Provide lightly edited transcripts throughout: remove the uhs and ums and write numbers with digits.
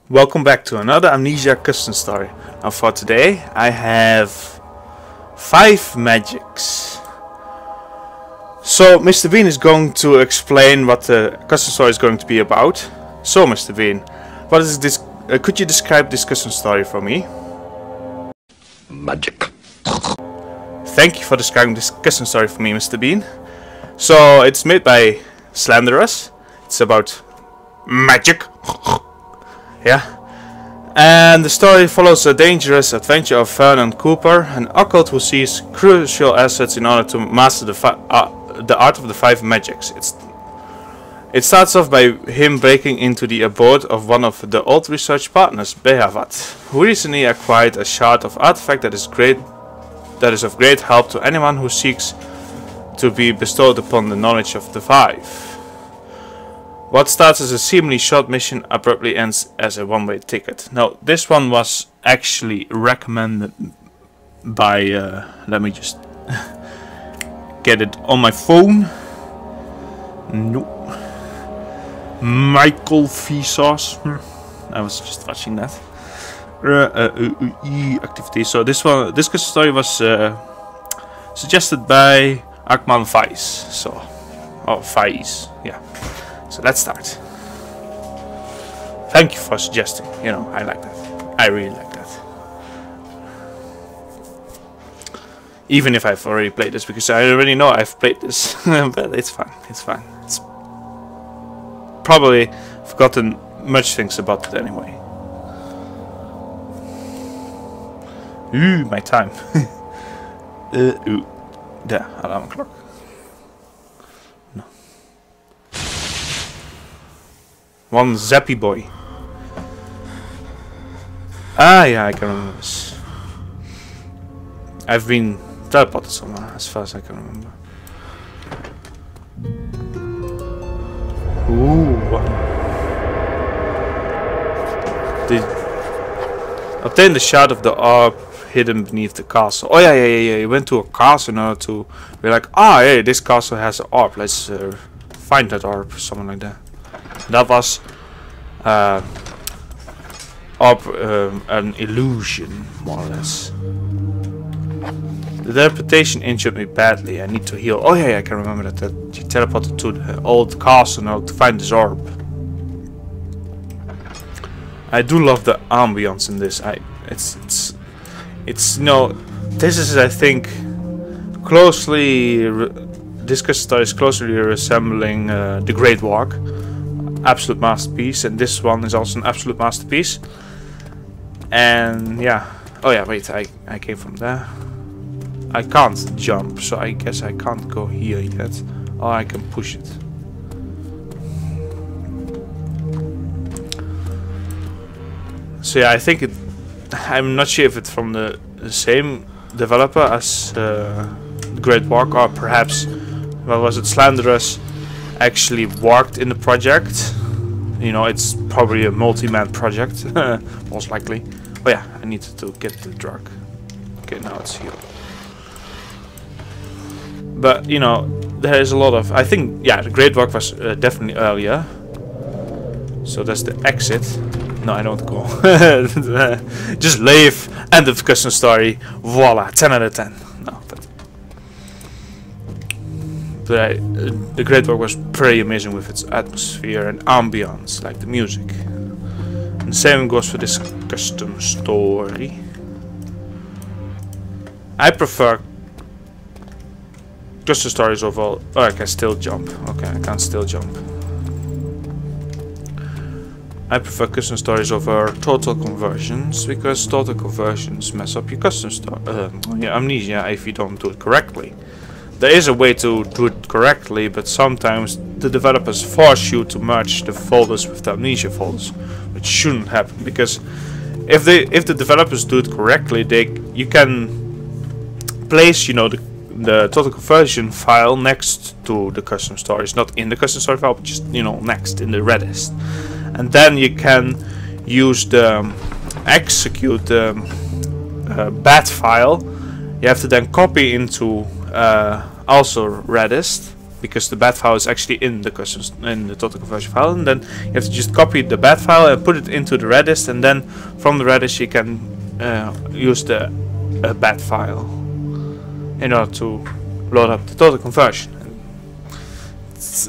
Welcome back to another Amnesia custom story. Now for today I have 5 magics. So Mr. Bean is going to explain what the custom story is going to be about. So Mr. Bean, what is this? Could you describe this custom story for me? Magic. Thank you for describing this custom story for me, Mr. Bean. So it's made by Slanderous. It's about magic. Yeah. And the story follows a dangerous adventure of Vernon Cooper, an occult who sees crucial assets in order to master the art of the 5 magics. It starts off by him breaking into the abode of one of the old research partners, Behavat, who recently acquired a shard of artifact that is of great help to anyone who seeks to be bestowed upon the knowledge of the 5. What starts as a seemingly short mission abruptly ends as a one-way ticket. Now, this one was actually recommended by, let me just get it on my phone. No. Michael Vsauce. I was just watching that. Activity. So this story was suggested by Akman Vice. So, Vice, yeah. So let's start. Thank you for suggesting. You know, I like that. I really like that. Even if I've already played this, because I already know I've played this. But it's fine. It's fine. It's probably forgotten much things about it anyway. Ooh, my time. Ooh, there, alarm clock. One zappy boy. Ah, yeah, I can remember this. I've been teleported somewhere, as far as I can remember. Ooh. Obtain the shard of the orb hidden beneath the castle. Oh, yeah. You went to a castle in order to be like, hey, this castle has an orb. Let's find that orb, something like that. That was an illusion, more or less. The teleportation injured me badly. I need to heal. Oh yeah, I can remember that you teleported to the old castle now to find this orb. I do love the ambience in this. It's no. This is, I think, closely. This story is closely resembling the Great Walk. Absolute masterpiece, and this one is also an absolute masterpiece. And yeah, oh yeah, wait, I came from there. I can't jump, so I guess I can't go here yet. Or I can push it. So yeah, I think I'm not sure if it's from the same developer as Great Walk, or perhaps, what was it, Slanderous actually worked in the project. You know, it's probably a multi-man project, most likely. Oh yeah, I needed to get the drug. Okay, now it's healed. But you know, there is a lot of. I think, yeah, the Great Walk was definitely earlier. So that's the exit. No, I don't go. Just leave. End of custom story. Voila, 10 out of 10. No, but the Great Walk was pretty amazing with its atmosphere and ambience, like the music. And the same goes for this custom story. I prefer custom stories overall. Oh, I can still jump. Okay, I can still jump. I prefer custom stories over total conversions, because total conversions mess up your custom story. Your Amnesia if you don't do it correctly. There is a way to do it correctly, but sometimes the developers force you to merge the folders with the Amnesia folders, which shouldn't happen. Because if the developers do it correctly, you can place, you know, the total conversion file next to the custom stories, not in the custom story file, but just, you know, next in the Redist, and then you can use the execute bat file. You have to then copy into also Redist because the bat file is actually in the total conversion file, and then you have to just copy the bat file and put it into the Redis, and then from the Redis you can use the bat file in order to load up the total conversion.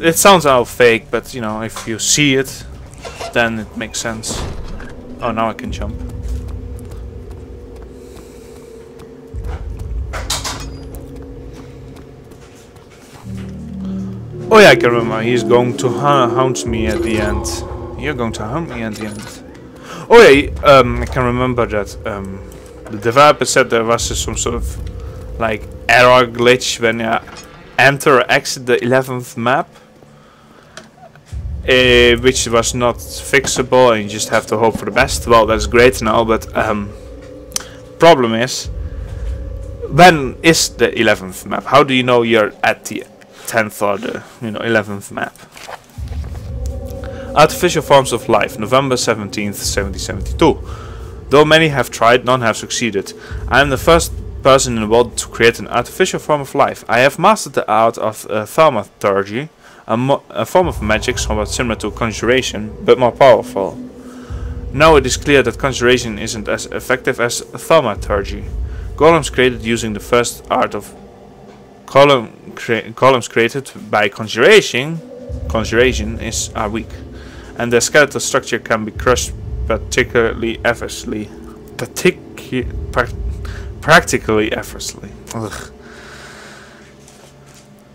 It sounds all fake, but you know, if you see it, then it makes sense. Oh, now I can jump. Oh yeah, I can remember. He's going to hound me at the end. You're going to hound me at the end. Oh yeah, I can remember that the developer said there was some sort of like error glitch when you enter or exit the 11th map, which was not fixable, and you just have to hope for the best. Well, that's great now, but problem is, when is the 11th map? How do you know you're at the 10th or the 11th map? Artificial forms of life, November 17th, 1772. Though many have tried, none have succeeded. I am the first person in the world to create an artificial form of life. I have mastered the art of thaumaturgy, a form of magic somewhat similar to conjuration, but more powerful. Now it is clear that conjuration isn't as effective as thaumaturgy. Golems created using the first art of columns created by conjuration are weak, and their skeletal structure can be crushed practically effortlessly. Ugh.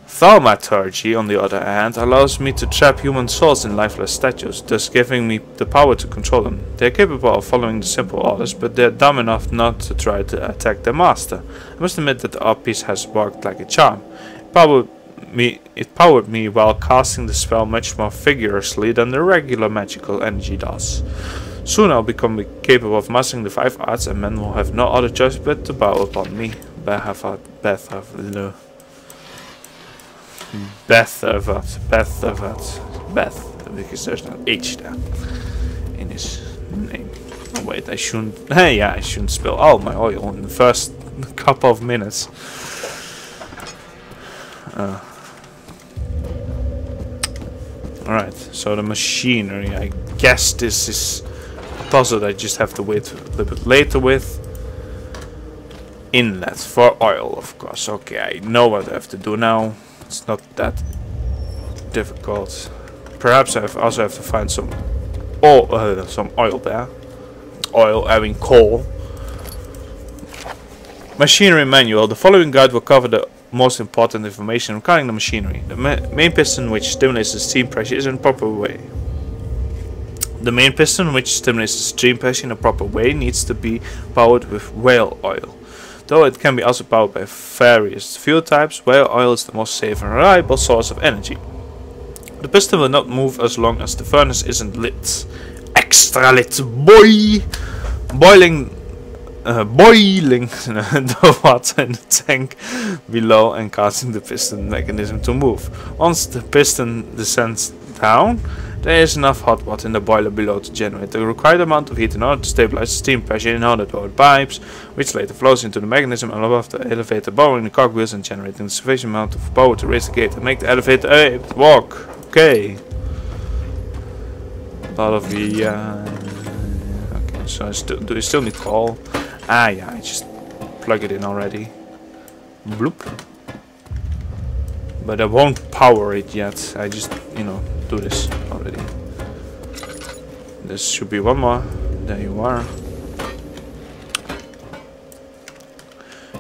Thaumaturgy, on the other hand, allows me to trap human souls in lifeless statues, thus giving me the power to control them. They are capable of following the simple orders, but they are dumb enough not to try to attack their master. I must admit that the art piece has worked like a charm. It powered me while casting the spell much more vigorously than the regular magical energy does. Soon I'll become capable of mastering the 5 arts, and men will have no other choice but to bow upon me. Beth, because there's no H there in his name. Oh wait, I shouldn't. Yeah, I shouldn't spill all my oil in the first couple of minutes. Alright, so the machinery. I guess this is a puzzle that I just have to wait a little bit later with. Inlet for oil, of course. Okay, I know what I have to do now. It's not that difficult. Perhaps I also have to find some oil there. Oil, I mean coal. Machinery manual. The following guide will cover the most important information regarding the machinery. The main piston which stimulates the steam pressure is in a proper way. The main piston which stimulates the steam pressure in a proper way needs to be powered with whale oil. Though it can be also powered by various fuel types, whale oil is the most safe and reliable source of energy. The piston will not move as long as the furnace isn't lit. Extra lit, boy! Boiling the water in the tank below and causing the piston mechanism to move. Once the piston descends down, there is enough hot water in the boiler below to generate the required amount of heat in order to stabilize the steam pressure in order to the pipes, which later flows into the mechanism above the elevator, powering the cogwheels and generating the sufficient amount of power to raise the gate and make the elevator able to walk. Okay. A lot of the okay, so do I still need coal? Ah yeah, I just plug it in already. Bloop. But I won't power it yet. I just, do this already. This should be one more. There you are.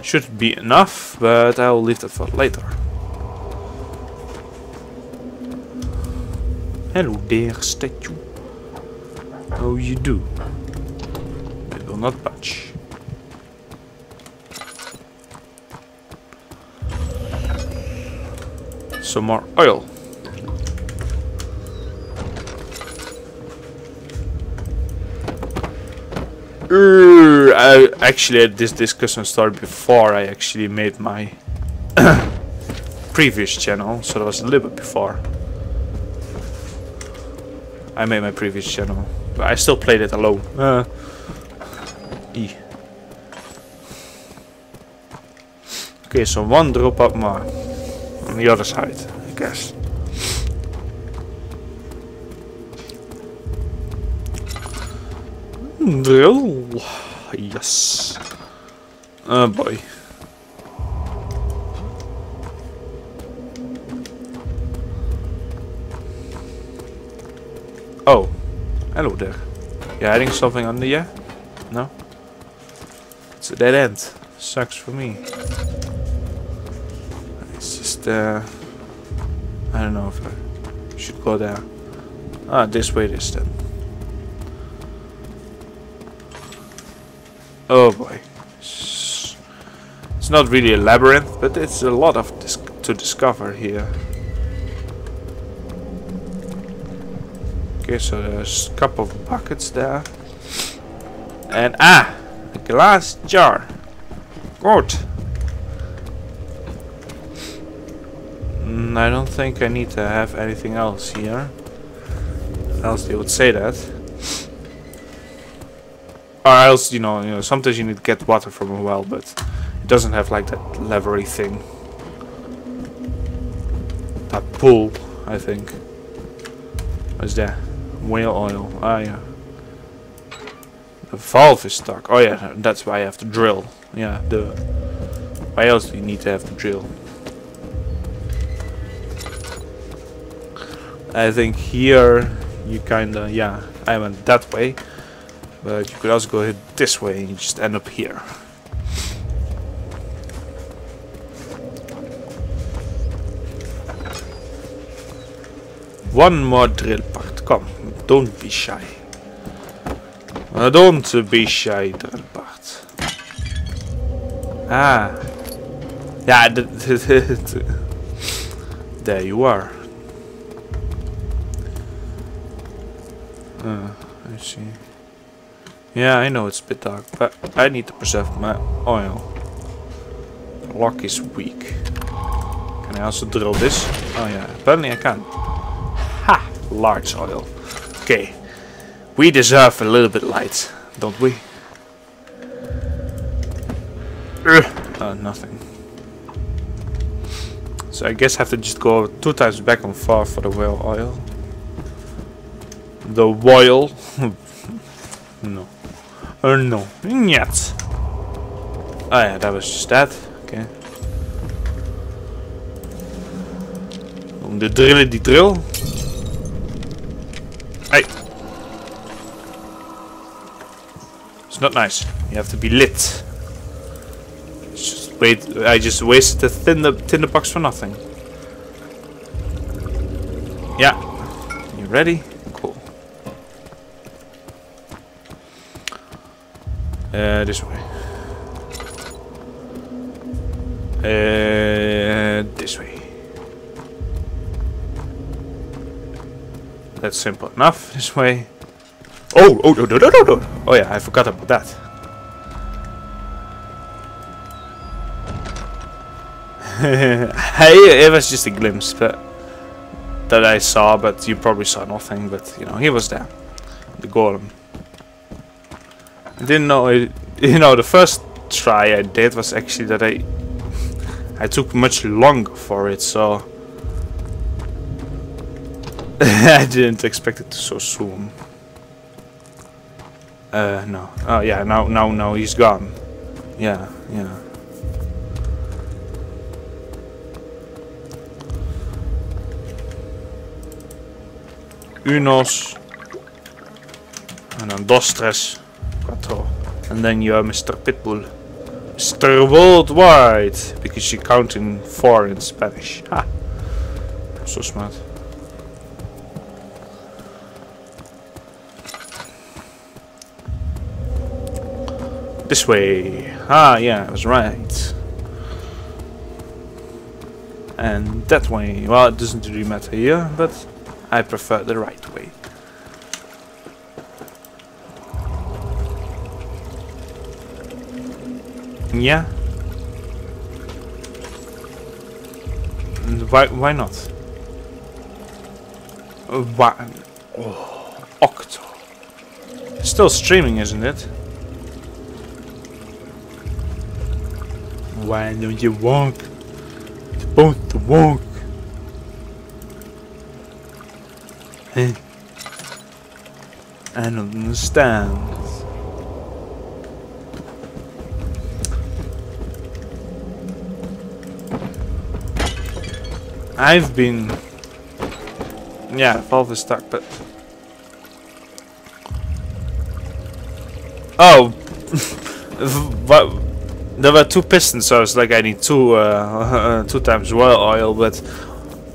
Should be enough, but I'll leave that for later. Hello there, statue. How you do? It will not budge. Some more oil. Actually, this discussion started before I actually made my previous channel, so that was a little bit before I made my previous channel, but I still played it alone. Okay, so one drop up more on the other side. guess. Drill. Yes. Oh boy. Oh. Hello there. You hiding something under here? No? It's a dead end. Sucks for me. It's just I don't know if I should go there. Ah, this way it is then. Oh boy. It's not really a labyrinth, but it's a lot of to discover here. Okay, so there's a couple of buckets there. And a glass jar. Good. I don't think I need to have anything else here. Else they would say that. Or else, you know, sometimes you need to get water from a well, but it doesn't have like that levery thing. That pool, I think. What's that? Whale oil. Ah, yeah. The valve is stuck. Oh yeah, that's why I have to drill. Yeah, why else do you need to have to drill? I think here you kinda, yeah, I went that way. But you could also go this way and you just end up here. One more drill part. Come, don't be shy. Don't be shy, drill part. Ah. Yeah, there you are. I see. Yeah, I know it's a bit dark, but I need to preserve my oil. The lock is weak. Can I also drill this? Oh yeah, apparently I can. Ha! Large oil. Okay. We deserve a little bit light, don't we? Nothing. So I guess I have to just go 2 times back and forth for the whale oil. The oil. No. No. Yet. Oh yeah, that was just that. Okay. The drillen die drill. Hey. It's not nice. You have to be lit. Just wait. I just wasted the tinder box for nothing. Yeah. You ready? Cool. This way. This way. That's simple enough. This way. Oh, no. Oh yeah, I forgot about that. Hey, it was just a glimpse that I saw, but you probably saw nothing. But you know, he was there, the golem. I didn't know it. You know, the first try I did was actually that I took much longer for it, so I didn't expect it to so soon. No. Oh yeah, no, he's gone. Yeah. Unos. En dan dos, tres, cuatro. And then you're Mr. Pitbull. Mr. Worldwide. Because you count in 4 in Spanish. Ha! So smart. This way. Ah, yeah, I was right. And that way. Well, it doesn't really matter here, but I prefer the right way. Yeah. And why not? Why? Oh, Octo. It's still streaming, isn't it? Why don't you walk? You're supposed to walk. I don't understand. I've been... Yeah, valve is stuck, but... Oh! But there were 2 pistons, so I was like, I need 2 times well oil, but...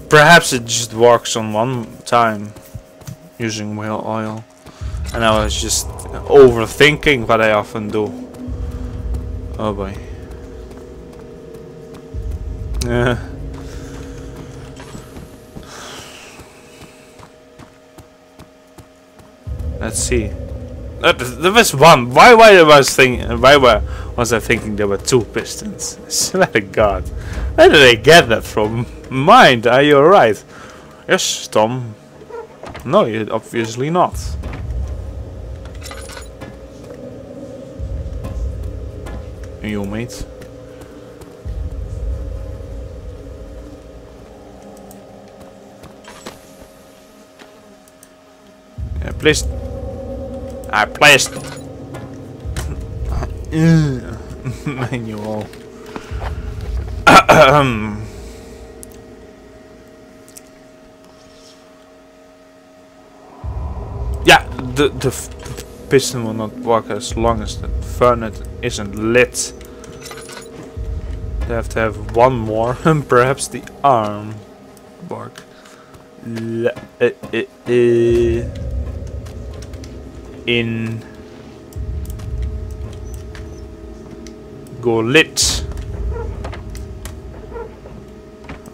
Perhaps it just works on 1 time. Using whale oil. And I was just overthinking what I often do. Oh boy. Yeah. Let's see. There was 1. Why was I thinking there were 2 pistons? I swear to God. Where did I get that from? Mind, are you alright? Yes, Tom. No, you're obviously not. You, mate. I placed manual. Yeah, the piston will not work as long as the furnace isn't lit. They have to have 1 more, and perhaps the arm work. In go lit.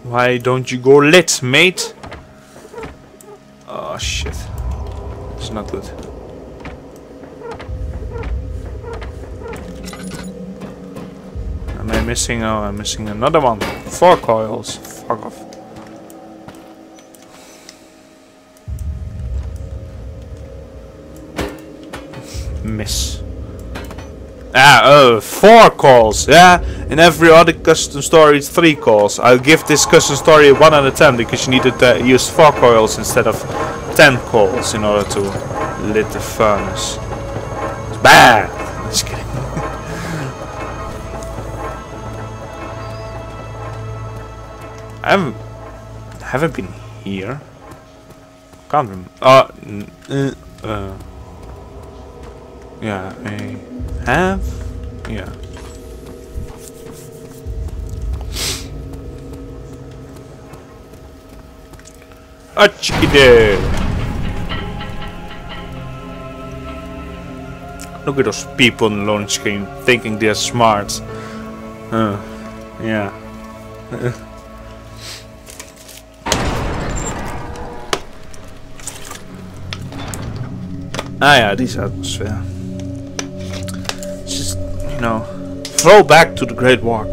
Why don't you go lit, mate? Oh shit. It's not good. Am I missing? Oh, I'm missing another one. 4 coils. Fuck off. Miss. Ah, oh, 4 calls. Yeah, in every other custom story it's 3 calls. I'll give this custom story a 1 out of 10 because you needed to use 4 coils instead of 10 calls in order to lit the furnace. It's bad. Just kidding. I haven't been here. Can't remember. Yeah, I have. Yeah. A chickadee. Look at those people on the launch screen thinking they're smart. Yeah. Ah yeah, this atmosphere. Just, you know, throw back to the Great Walk.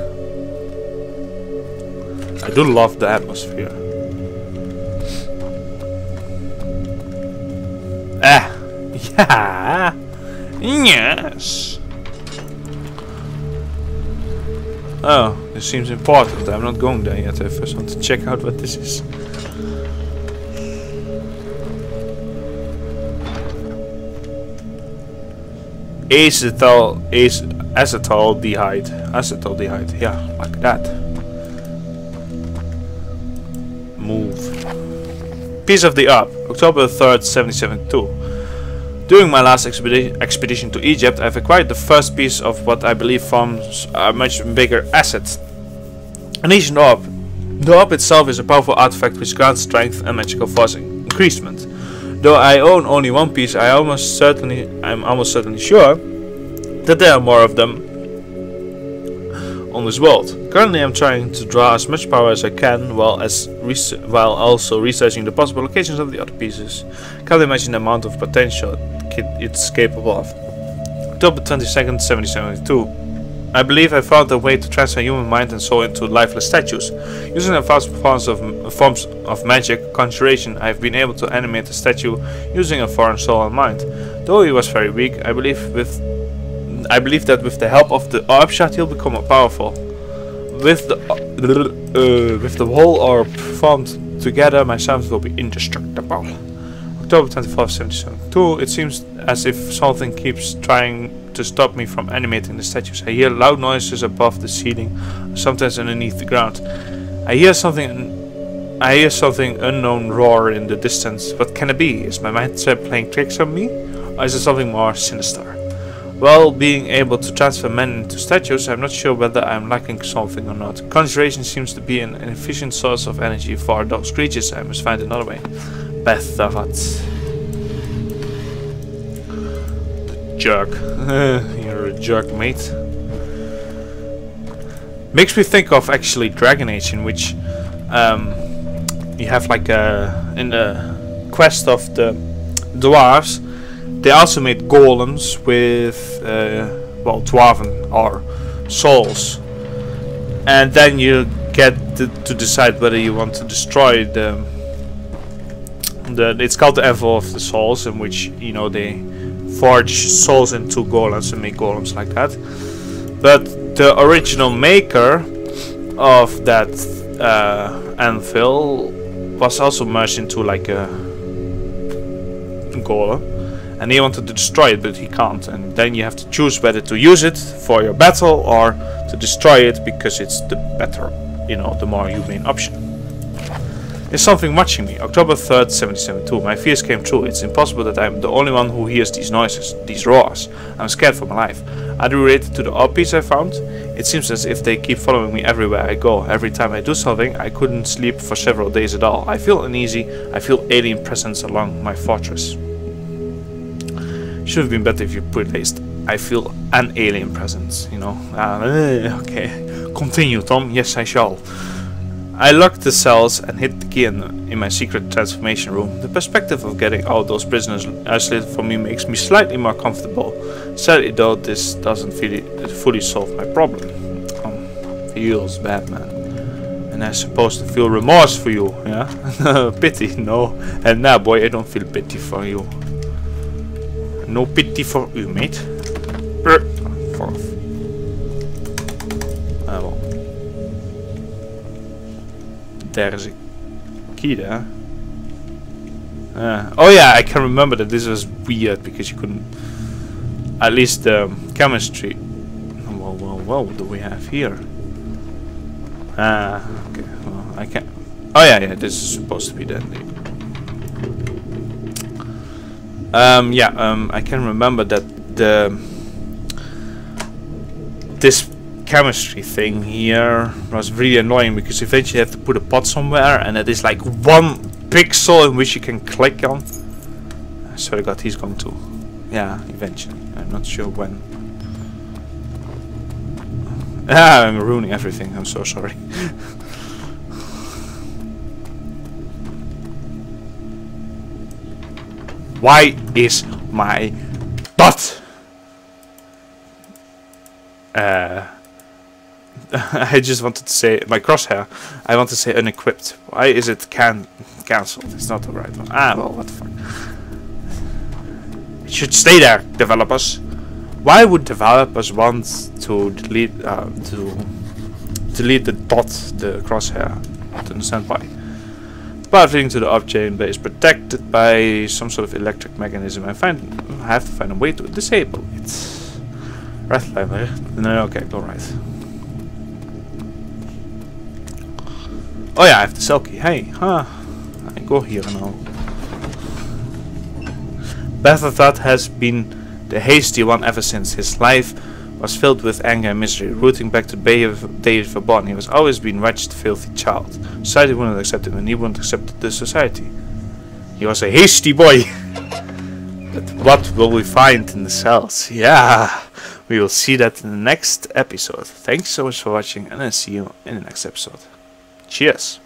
I do love the atmosphere. Ah, yeah, yes. Oh, this seems important. I'm not going there yet. I first want to check out what this is. Acetaldehyde, yeah, like that. Move. Piece of the Up, October 3rd, 1772. During my last expedition to Egypt, I've acquired the first piece of what I believe forms a much bigger asset. An ancient orb. The orb itself is a powerful artifact which grants strength and magical force increasement. Though I own only 1 piece, I'm almost certainly sure that there are more of them on this world. Currently I'm trying to draw as much power as I can while also researching the possible locations of the other pieces. Can't imagine the amount of potential it's capable of. October 22nd, 1772. I believe I found a way to transfer human mind and soul into lifeless statues. Using advanced forms of magic conjuration, I have been able to animate a statue using a foreign soul and mind. Though he was very weak, I believe that with the help of the orb shot he'll become more powerful. With the whole orb formed together, my servants will be indestructible. October 24th, 1772. It seems as if something keeps trying to stop me from animating the statues. I hear loud noises above the ceiling, sometimes underneath the ground. I hear something unknown roar in the distance. What can it be? Is my mindset playing tricks on me? Or is it something more sinister? Well, being able to transfer men into statues, I'm not sure whether I'm lacking something or not. Conjuration seems to be an efficient source of energy for those creatures. I must find another way. Beth of what? The jerk. You're a jerk, mate. Makes me think of actually Dragon Age, in which you have like in the quest of the dwarves, they also made golems with well, dwarven or souls, and then you get to decide whether you want to destroy the it's called the Anvil of the Souls, in which, you know, they forge souls into golems and make golems like that. But the original maker of that anvil was also merged into like a golem, and he wanted to destroy it, but he can't. And then you have to choose whether to use it for your battle or to destroy it, because it's the better, you know, the more humane option. There's something watching me. October 3rd, 1772. My fears came true. It's impossible that I'm the only one who hears these noises, these roars. I'm scared for my life. Are they related to the orb-piece I found? It seems as if they keep following me everywhere I go. Every time I do something, I couldn't sleep for several days at all. I feel uneasy. I feel alien presence along my fortress. Should have been better if you put it. I feel an alien presence, you know. Okay. Continue, Tom. Yes, I shall. I locked the cells and hid the key in my secret transformation room. The perspective of getting all those prisoners isolated from me makes me slightly more comfortable. Sadly though, this doesn't fully solve my problem. Feels bad, man. And I'm supposed to feel remorse for you, yeah? Pity, no. And nah, boy, I don't feel pity for you. No pity for you, mate. Fourth. Well. There is a key there. Oh yeah, I can remember that this was weird because you couldn't. At least the chemistry. Well, what do we have here? Okay. Well, I can't. Oh yeah, this is supposed to be that. I can remember that this chemistry thing here was really annoying, because eventually you have to put a pot somewhere and it is like one pixel in which you can click on. I swear to God, he's going to. Yeah, eventually. I'm not sure when. I'm ruining everything. I'm so sorry. Why is my dot? I just wanted to say my crosshair. I want to say unequipped. Why is it cancelled? It's not the right one. Well, what the fuck. It should stay there, developers. Why would developers want to delete the dot, the crosshair? I don't understand why. Path leading to the off-chain bay is protected by some sort of electric mechanism. I have to find a way to disable it. Right, library. No, okay, go right. Oh yeah, I have the cell key. Hey, I go here now. Bethathat has been the hasty one ever since. His life was filled with anger and misery, rooting back to the day he was born. He was always been a wretched, filthy child. Society wouldn't accept him, and he wouldn't accept the society. He was a hasty boy. But what will we find in the cells? Yeah, we will see that in the next episode. Thanks so much for watching, and I'll see you in the next episode. Cheers!